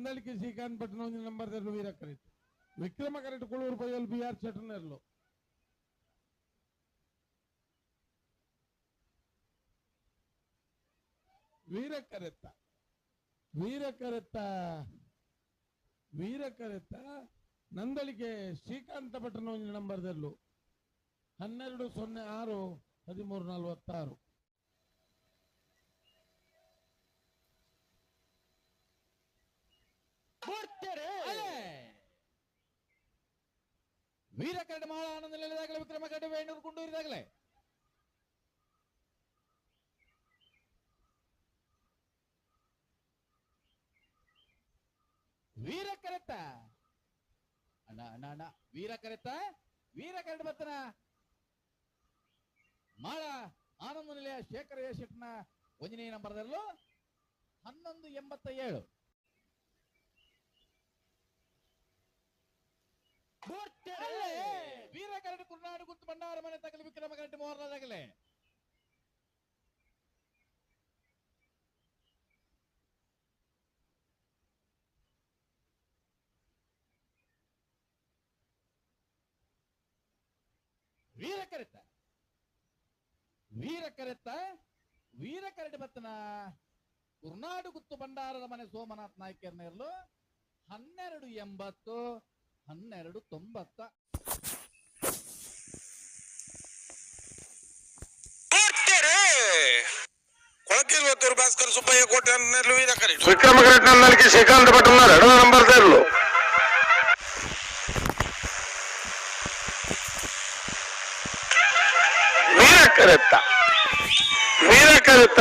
ನಂದಳಿಕೆ ಶ್ರೀಕಾಂತ್ ಪಟ್ಟಣ ನಂಬರ್ ವೀರಕರಿತ ವಿಕ್ರಮ ಕರೆಕ್ಟ್ ಕುಳೂರು ಪೊಯ್ಯಲ್ BR ಚಟನರ್ಲು ವೀರಕರೆತ್ತ ನಂದಳಿಕೆ ಶ್ರೀಕಾಂತ ಪಟ್ಟಣ ನಂಬರ್ 12-06-1346 ವೀರಕರಡು ಬಹಳ ಆನಂದ ನಿಲ್ಲದಾಗಲೇ ವಿಕ್ರಮ ಕರಡು ವೇಣೂರು ಕುಂಡೂರಿದಾಗಲೇ ವೀರಕರೆತ್ತ ಅಣ್ಣ ಅಣ್ಣ ಅಣ್ಣ ವೀರಕರಡು ಬರ್ತನ ಮಾಳ ಆನಂದ ನಿಲಯ ಶೇಖರ ಶೆಟ್ನ ಒಂಜನೇ ನಂಬರ್ದಲ್ಲೂ 1187 ವೀರಕರಡು ಕುರ್ನಾಡು ಗುತ್ತು ಬಂಡಾರ ಮನೆ ತಗಲಿ ವಿಕ್ರಮ ಕರಡು ಮೋಹರದಾಗಲೇ ವೀರಕರಡು ಬತ್ತನ ಕುರ್ನಾಡು ಗುತ್ತು ಬಂಡಾರದ ಮನೆ ಸೋಮನಾಥ್ ನಾಯ್ಕರ್ನೇರ್ಲು 1280-1290 ಕೊಳಕಿರುವತ್ತೂರು ಭಾಸ್ಕರ್ ಸುಬ್ಬಯ್ಯ ಕೋಟೆ ವೀರಕರಡು ವಿಕ್ರಮ ಕರೆಕ್ಟ್ ನಂದಳಿಕೆ ಶ್ರೀಕಾಂತ್ ಪಟ್ಟಣ 2 ನಂಬರ್ ತೇರ್ಲು ವೀರಕರೆತ್ತ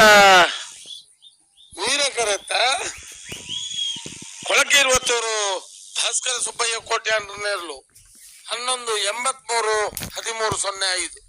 ಕೊಳಕಿರುವತ್ತೂರು ಭಾಸ್ಕರ ಸುಬ್ಬಯ್ಯ ಕೋಟೆ 1183-1305